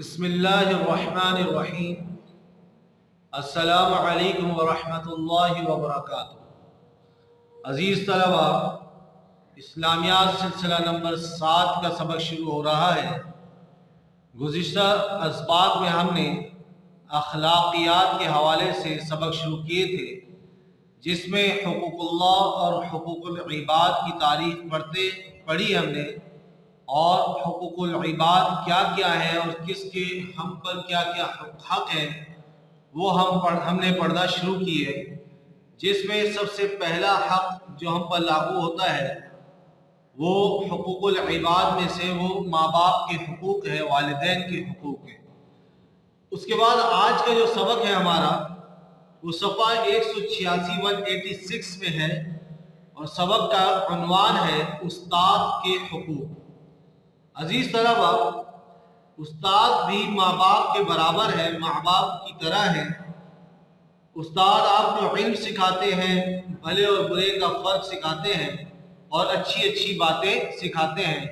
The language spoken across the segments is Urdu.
بسم اللہ الرحمن الرحیم۔ السلام علیکم ورحمۃ اللہ وبرکاتہ۔ عزیز طلبہ، اسلامیات سلسلہ نمبر 7 کا سبق شروع ہو رہا ہے۔ گزشتہ اسباق میں ہم نے اخلاقیات کے حوالے سے سبق شروع کیے تھے، جس میں حقوق اللہ اور حقوق العباد کی تعریف پڑھی ہم نے، اور حقوق العباد کیا کیا ہے اور کس کے ہم پر کیا کیا حق ہے وہ ہم نے پڑھنا شروع کی ہے، جس میں سب سے پہلا حق جو ہم پر لاگو ہوتا ہے وہ حقوق العباد میں سے وہ ماں باپ کے حقوق ہے، والدین کے حقوق ہے۔ اس کے بعد آج کا جو سبق ہے ہمارا وہ صفحہ 186 میں ہے، اور سبق کا عنوان ہے استاد کے حقوق۔ عزیز طلبہ، استاد بھی ماں باپ کے برابر ہے، ماں باپ کی طرح ہے۔ استاد آپ کو علم سکھاتے ہیں، بھلے اور برے کا فرق سکھاتے ہیں، اور اچھی اچھی باتیں سکھاتے ہیں،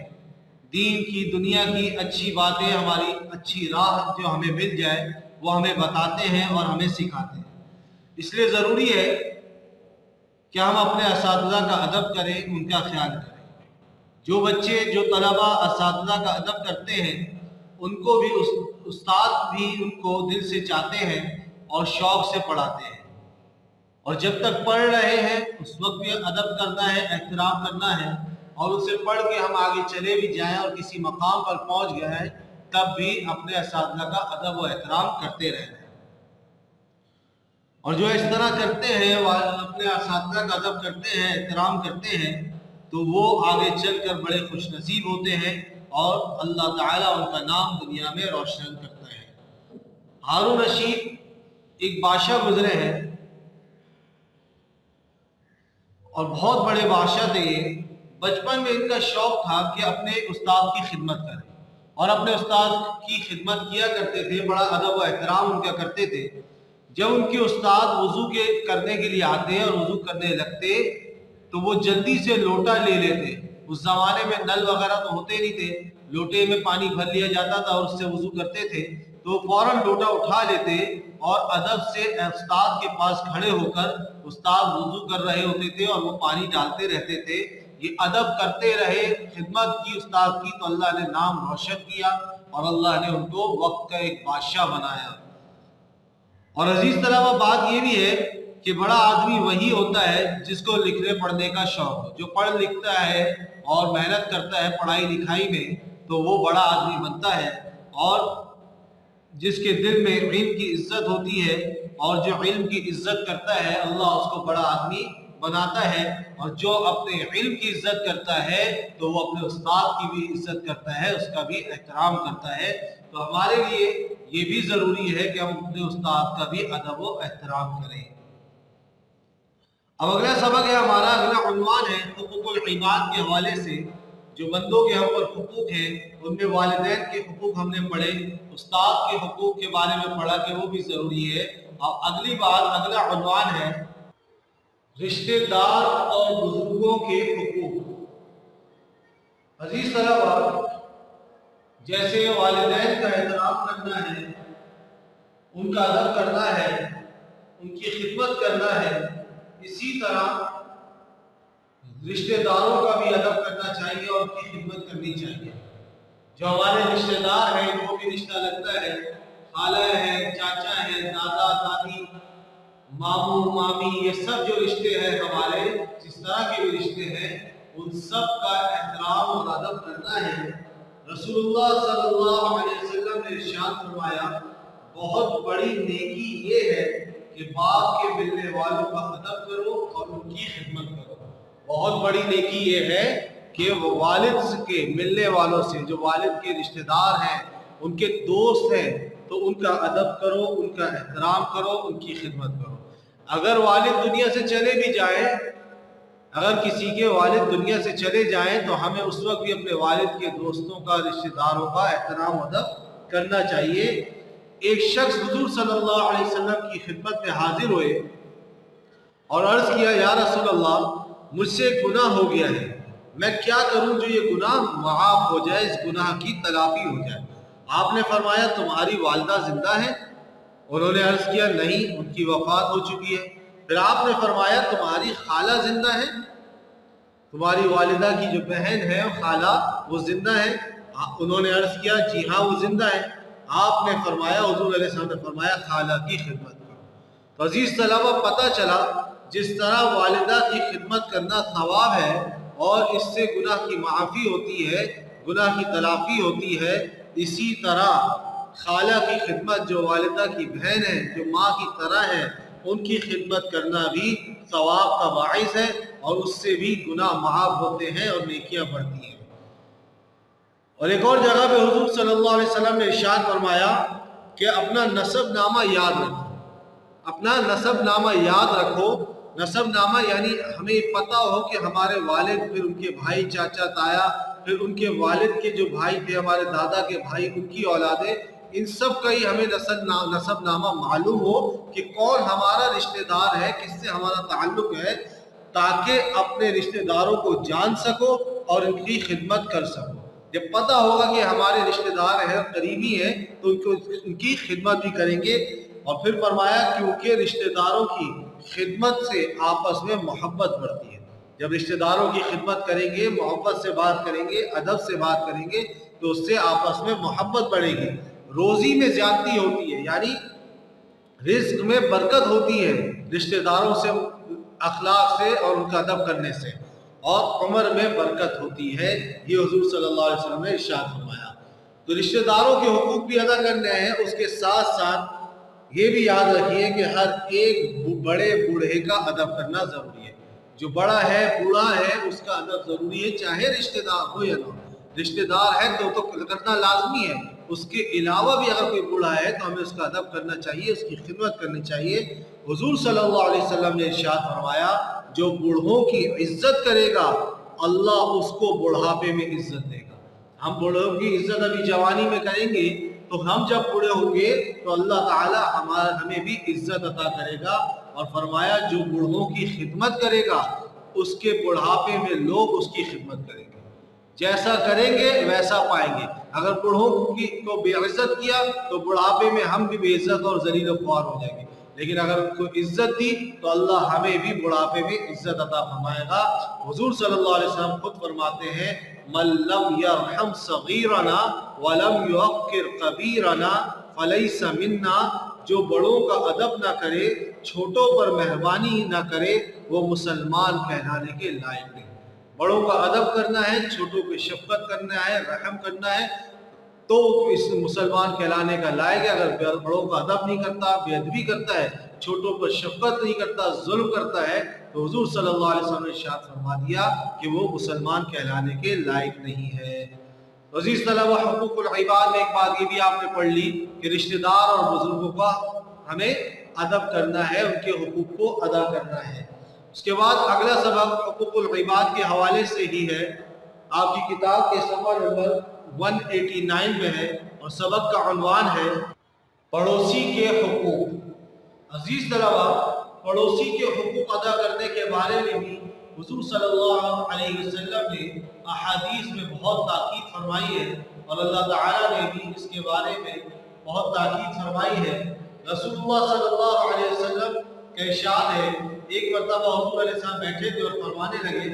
دین کی دنیا کی اچھی باتیں، ہماری اچھی راہ جو ہمیں مل جائے وہ ہمیں بتاتے ہیں اور ہمیں سکھاتے ہیں۔ اس لیے ضروری ہے کہ ہم اپنے اساتذہ کا ادب کریں، ان کا خیال کریں۔ جو بچے، جو طلبہ اساتذہ کا ادب کرتے ہیں، ان کو بھی استاد بھی ان کو دل سے چاہتے ہیں اور شوق سے پڑھاتے ہیں، اور جب تک پڑھ رہے ہیں اس وقت بھی ادب کرنا ہے، احترام کرنا ہے، اور ان سے پڑھ کے ہم آگے چلے بھی جائیں اور کسی مقام پر پہنچ گئے ہیں تب بھی اپنے اساتذہ کا ادب و احترام کرتے رہنا ہے۔ اور جو اس طرح کرتے ہیں، اپنے اساتذہ کا ادب کرتے ہیں، احترام کرتے ہیں، تو وہ آگے چل کر بڑے خوش نصیب ہوتے ہیں اور اللہ تعالیٰ ان کا نام دنیا میں روشن کرتا ہے۔ ہارون رشید ایک بادشاہ گزرے ہیں، اور بہت بڑے بادشاہ تھے یہ۔ بچپن میں ان کا شوق تھا کہ اپنے استاد کی خدمت کریں، اور اپنے استاد کی خدمت کیا کرتے تھے، بڑا ادب و احترام ان کا کرتے تھے۔ جب ان کے استاد وضو کرنے کے لیے آتے اور وضو کرنے لگتے تو وہ جلدی سے لوٹا لے لیتے۔ اس زمانے میں نل وغیرہ تو ہوتے نہیں تھے، لوٹے میں پانی بھر لیا جاتا تھا اور اس سے وضو کرتے تھے، تو فوراً لوٹا اٹھا لیتے اور ادب سے استاد کے پاس کھڑے ہو کر، استاد وضو کر رہے ہوتے تھے اور وہ پانی ڈالتے رہتے تھے، یہ ادب کرتے رہے، خدمت کی استاد کی، تو اللہ نے نام روشن کیا اور اللہ نے ان کو وقت کا ایک بادشاہ بنایا۔ اور عزیز طلبہ، بات یہ بھی ہے کہ بڑا آدمی وہی ہوتا ہے جس کو لکھنے پڑھنے کا شوق ہو، جو پڑھ لکھتا ہے اور محنت کرتا ہے پڑھائی لکھائی میں، تو وہ بڑا آدمی بنتا ہے، اور جس کے دل میں علم کی عزت ہوتی ہے اور جو علم کی عزت کرتا ہے، اللہ اس کو بڑا آدمی بناتا ہے۔ اور جو اپنے علم کی عزت کرتا ہے تو وہ اپنے استاد کی بھی عزت کرتا ہے، اس کا بھی احترام کرتا ہے۔ تو ہمارے لیے یہ بھی ضروری ہے کہ ہم اپنے استاد کا بھی ادب و احترام کریں۔ اب اگلا سبق ہے ہمارا، اگلا عنوان ہے حقوق العباد کے حوالے سے۔ جو بندوں کے ہم پر حقوق ہیں، ان میں والدین کے حقوق ہم نے پڑھے، استاد کے حقوق کے بارے میں پڑھا کہ وہ بھی ضروری ہے۔ اور اگلی بات، اگلا عنوان ہے رشتہ دار اور بزرگوں کے حقوق۔ عزیز طلبہ، جیسے والدین کا احترام کرنا ہے، ان کا ادب کرنا ہے، ان کی خدمت کرنا ہے، اسی طرح رشتہ داروں کا بھی ادب کرنا چاہیے اور ان کی خدمت کرنی چاہیے۔ جو ہمارے رشتہ دار ہیں ان کو بھی رشتہ لگتا ہے، خالہ ہے، چاچا ہے، دادا دادی، ماموں مامی، یہ سب جو رشتے ہیں ہمارے، جس طرح کے بھی رشتے ہیں، ان سب کا احترام اور ادب کرنا ہے۔ رسول اللہ صلی اللہ علیہ وسلم نے ارشاد فرمایا، بہت بڑی نیکی یہ ہے کہ باپ کے ملنے والوں کا ادب کرو اور ان کی خدمت کرو۔ بہت بڑی نیکی یہ ہے کہ وہ والد کے ملنے والوں سے، جو والد کے رشتہ دار ہیں، ان کے دوست ہیں، تو ان کا ادب کرو، ان کا احترام کرو، ان کی خدمت کرو۔ اگر والد دنیا سے چلے بھی جائیں، اگر کسی کے والد دنیا سے چلے جائیں، تو ہمیں اس وقت بھی اپنے والد کے دوستوں کا، رشتہ داروں کا احترام ادب کرنا چاہیے۔ ایک شخص حضور صلی اللہ علیہ وسلم کی خدمت میں حاضر ہوئے اور عرض کیا، یا رسول اللہ، مجھ سے گناہ ہو گیا ہے، میں کیا کروں جو یہ گناہ معاف ہو جائے، اس گناہ کی تلافی ہو جائے؟ آپ نے فرمایا تمہاری والدہ زندہ ہیں؟ انہوں نے عرض کیا نہیں، ان کی وفات ہو چکی ہے۔ پھر آپ نے فرمایا تمہاری خالہ زندہ ہیں؟ تمہاری والدہ کی جو بہن ہے خالہ وہ زندہ ہے؟ انہوں نے عرض کیا جی ہاں وہ زندہ ہے۔ آپ نے فرمایا، حضور علیہ السلام نے فرمایا خالہ کی خدمت کرو۔ تو عزیز طلبہ پتہ چلا جس طرح والدہ کی خدمت کرنا ثواب ہے اور اس سے گناہ کی معافی ہوتی ہے، گناہ کی تلافی ہوتی ہے، اسی طرح خالہ کی خدمت جو والدہ کی بہن ہے، جو ماں کی طرح ہے، ان کی خدمت کرنا بھی ثواب کا باعث ہے اور اس سے بھی گناہ معاف ہوتے ہیں اور نیکیاں بڑھتی ہیں۔ اور ایک اور جگہ پہ حضور صلی اللہ علیہ وسلم نے ارشاد فرمایا کہ اپنا نسب نامہ یاد رکھو، اپنا نسب نامہ یاد رکھو۔ نسب نامہ یعنی ہمیں پتہ ہو کہ ہمارے والد، پھر ان کے بھائی، چاچا، تایا، پھر ان کے والد کے جو بھائی تھے، ہمارے دادا کے بھائی، ان کی اولادیں، ان سب کا ہی ہمیں نسب نامہ معلوم ہو کہ کون ہمارا رشتہ دار ہے، کس سے ہمارا تعلق ہے، تاکہ اپنے رشتہ داروں کو جان سکو اور ان کی خدمت کر سکو۔ جب پتہ ہوگا کہ ہمارے رشتہ دار ہیں، قریبی ہیں، تو ان کی خدمت بھی کریں گے۔ اور پھر فرمایا کیونکہ رشتہ داروں کی خدمت سے آپس میں محبت بڑھتی ہے۔ جب رشتہ داروں کی خدمت کریں گے، محبت سے بات کریں گے، ادب سے بات کریں گے، تو اس سے آپس میں محبت بڑھے گی۔ روزی میں زیادتی ہوتی ہے، یعنی رزق میں برکت ہوتی ہے رشتہ داروں سے، اخلاق سے اور ان کا ادب کرنے سے، اور عمر میں برکت ہوتی ہے۔ یہ حضور صلی اللہ علیہ وسلم نے ارشاد فرمایا۔ تو رشتہ داروں کے حقوق بھی ادا کرنے ہیں، اس کے ساتھ ساتھ یہ بھی یاد رکھیے کہ ہر ایک بڑے بوڑھے کا ادب کرنا ضروری ہے۔ جو بڑا ہے، بوڑھا ہے، اس کا ادب ضروری ہے، چاہے رشتہ دار ہو یا نہ ہو۔ رشتہ دار ہے تو کرنا لازمی ہے، اس کے علاوہ بھی اگر کوئی بوڑھا ہے تو ہمیں اس کا ادب کرنا چاہیے، اس کی خدمت کرنی چاہیے۔ حضور صلی اللہ علیہ وسلم نے ارشاد فرمایا جو بوڑھوں کی عزت کرے گا اللہ اس کو بڑھاپے میں عزت دے گا۔ ہم بوڑھوں کی عزت ابھی جوانی میں کریں گے تو ہم جب بوڑھے ہوں گے تو اللہ تعالی ہمیں بھی عزت عطا کرے گا۔ اور فرمایا جو بوڑھوں کی خدمت کرے گا اس کے بڑھاپے میں لوگ اس کی خدمت کریں گے، جیسا کریں گے ویسا پائیں گے۔ اگر بوڑھوں کو بے عزت کیا تو بڑھاپے میں ہم بھی بے عزت اور ذلیل و خوار ہو جائیں گے، لیکن اگر کوئی عزت دی تو اللہ ہمیں بھی بڑھاپے میں عزت عطا فرمائے گا۔ حضور صلی اللہ علیہ وسلم خود فرماتے ہیں من لم یرحم صغیرنا ولم یوقر کبیرنا فلیس منا، جو بڑوں کا ادب نہ کرے، چھوٹوں پر مہربانی نہ کرے، وہ مسلمان کہلانے کے لائق نہیں۔ بڑوں کا ادب کرنا ہے، چھوٹوں پہ شفقت کرنا ہے، رحم کرنا ہے، تو اس مسلمان کہلانے کا لائق ہے۔ اگر بڑوں کا ادب نہیں کرتا، بے ادبی کرتا ہے، چھوٹوں پر شفقت نہیں کرتا، ظلم کرتا ہے، تو حضور صلی اللہ علیہ وسلم نے ارشاد فرما دیا کہ وہ مسلمان کہلانے کے لائق نہیں ہے۔ عزیز طلبہ، حقوق العباد میں ایک بات یہ بھی آپ نے پڑھ لی کہ رشتہ دار اور بزرگوں کا ہمیں ادب کرنا ہے، ان کے حقوق کو ادا کرنا ہے۔ اس کے بعد اگلا سبق حقوق العباد کے حوالے سے ہی ہے، آپ کی کتاب کے صفحہ نمبر 189 میں ہے، اور سبق کا عنوان ہے پڑوسی کے حقوق۔ عزیز طلبہ، پڑوسی کے حقوق ادا کرنے کے بارے میں بھی حضور صلی اللہ علیہ وسلم نے احادیث میں بہت تاکید فرمائی ہے، اور اللہ تعالیٰ نے بھی اس کے بارے میں بہت تاکید فرمائی ہے۔ رسول اللہ صلی اللہ علیہ وسلم کا ارشاد ہے، ایک مرتبہ حضور علیہ السلام بیٹھے تھے اور فرمانے لگے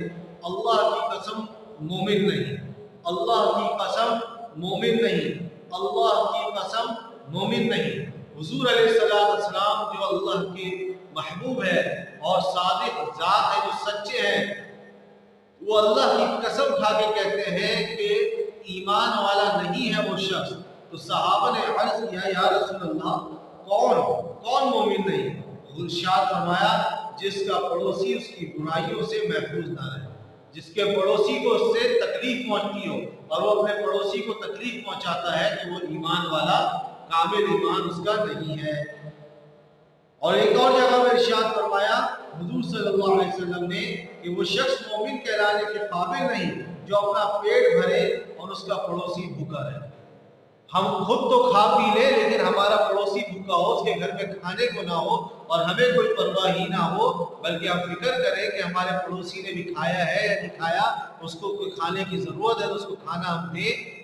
اللہ کی قسم مومن نہیں، اللہ کی قسم مومن نہیں، اللہ کی قسم مومن نہیں۔ حضور علیہ السلام جو اللہ کے محبوب ہے اور صادق ذات ہے، جو سچے ہیں، وہ اللہ کی قسم کھا کے کہتے ہیں کہ ایمان والا نہیں ہے وہ شخص۔ تو صحابہ نے عرض کیا یا رسول اللہ کون مومن نہیں؟ ارشاد فرمایا جس کا پڑوسی اس کی برائیوں سے محفوظ نہ رہے، جس کے پڑوسی کو اس سے تکلیف پہنچتی ہو اور وہ اپنے پڑوسی کو تکلیف پہنچاتا ہے کہ وہ ایمان والا، کامل ایمان اس کا نہیں ہے۔ اور ایک اور جگہ میں ارشاد فرمایا حضور صلی اللہ علیہ وسلم نے کہ وہ شخص مومن کہلانے کے قابل نہیں جو اپنا پیٹ بھرے اور اس کا پڑوسی بھوکا رہے۔ ہم خود تو کھا پی لیں لیکن ہمارا پڑوسی بھوکا ہو، اس کے گھر میں کھانے کو نہ ہو اور ہمیں کوئی پرواہ ہی نہ ہو، بلکہ ہم فکر کریں کہ ہمارے پڑوسی نے بھی کھایا ہے یا نہیں کھایا، اس کو کوئی کھانے کی ضرورت ہے تو اس کو کھانا ہم دیں،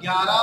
11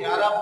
11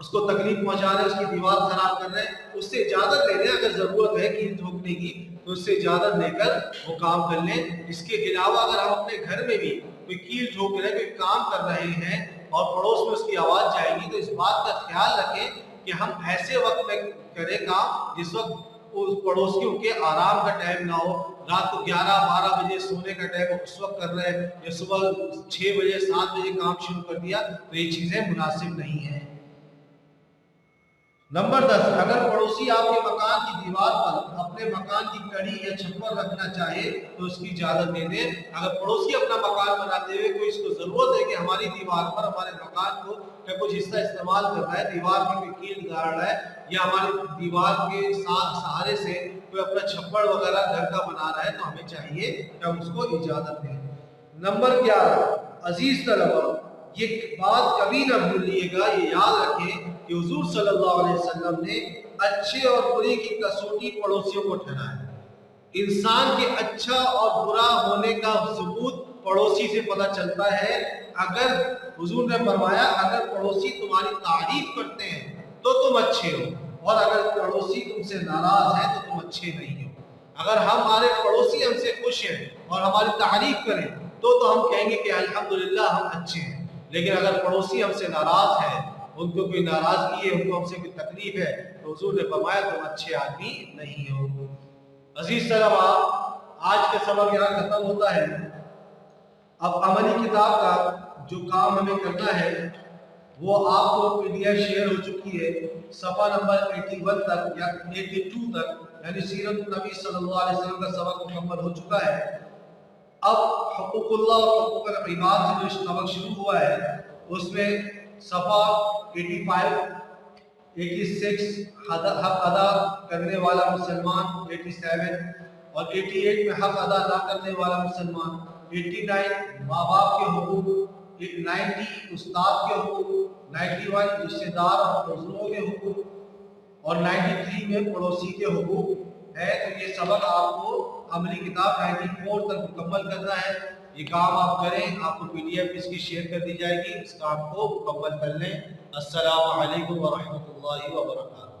اس کو تکلیف پہنچا رہے ہیں، اس کی دیوار خراب کر رہے ہیں، اس سے اجازت لے لیں، اگر ضرورت ہے کیل ٹھوکنے کی تو اس سے اجازت لے کر وہ کام کر لیں۔ اس کے علاوہ اگر ہم اپنے گھر میں بھی کوئی کیل ٹھوک رہے ہیں، کوئی کام کر رہے ہیں اور پڑوس میں اس کی آواز جائے گی، تو اس بات کا خیال رکھیں کہ ہم ایسے وقت میں کریں کام جس وقت اس پڑوسیوں کے آرام کا ٹائم نہ ہو، رات کو 11-12 بجے سونے کا ٹائم اس وقت کر رہے ہیں، یا صبح 6 بجے 7 بجے کام شروع کر دیا، تو یہ چیزیں مناسب نہیں ہیں۔ نمبر 10، اگر پڑوسی آپ کے مکان کی دیوار پر اپنے مکان کی کڑی یا چھپر رکھنا چاہے تو اس کی اجازت دے دیں۔ اگر پڑوسی اپنا مکان بناتے ہوئے کوئی اس کو ضرورت ہے کہ ہماری دیوار پر ہمارے مکان کو کا کچھ حصہ استعمال کر رہا ہے، دیوار میں کوئی کیل گاڑ رہا ہے یا ہماری دیوار کے سہارے سے کوئی اپنا چھپڑ وغیرہ گھر کا بنا رہا ہے، تو ہمیں چاہیے کہ ہم اس کو اجازت دیں۔ نمبر 11، عزیز طلبہ، یہ بات کبھی نہ بھولیے گا، یہ یاد رکھیں کہ حضور صلی اللہ علیہ وسلم نے اچھے اور برے کی کسوٹی پڑوسیوں کو ٹھہرایا۔ انسان کے اچھا اور برا ہونے کا ثبوت پڑوسی سے پتہ چلتا ہے۔ اگر حضور نے فرمایا اگر پڑوسی تمہاری تعریف کرتے ہیں تو تم اچھے ہو، اور اگر پڑوسی تم سے ناراض ہیں تو تم اچھے نہیں ہو۔ اگر ہمارے پڑوسی ہم سے خوش ہیں اور ہماری تعریف کریں تو ہم کہیں گے کہ الحمدللہ ہم اچھے ہیں، لیکن اگر پڑوسی ہم سے ناراض ہیں، ان کو کوئی ناراضگی ہے، ان کو ہم سے کوئی تکلیف ہے، تو حضور نے فرمایا تم اچھے آدمی نہیں ہو۔ عزیز طلبہ، آج کا سبق یہاں ختم ہوتا ہے۔ اب عملی کتاب کا جو کام ہمیں کرنا ہے وہ آپ کو PDF شیئر ہو چکی ہے، صفحہ نمبر 81 تک یا 82 تک، یعنی سیرت النبی صلی اللہ علیہ وسلم کا سبق مکمل ہو چکا ہے۔ اب حقوق اللہ اور حقوق العباد سے جو سبق شروع ہوا ہے اس میں صفحہ 85، 86 حق ادا کرنے والا مسلمان، 87 اور 88 میں حق ادا نہ کرنے والا مسلمان، 89 ماں باپ کے حقوق، 90 استاد کے حقوق، 91 رشتہ دار اور بزرگوں کے حقوق، اور 93 میں پڑوسی کے حقوق ہے۔ تو یہ سبق آپ کو عملی کتاب 94 تک مکمل کرنا ہے۔ یہ کام آپ کریں، آپ کو PDF اس کی شیئر کر دی جائے گی، اس کام کو مکمل کر لیں۔ السلام علیکم ورحمۃ اللہ وبرکاتہ۔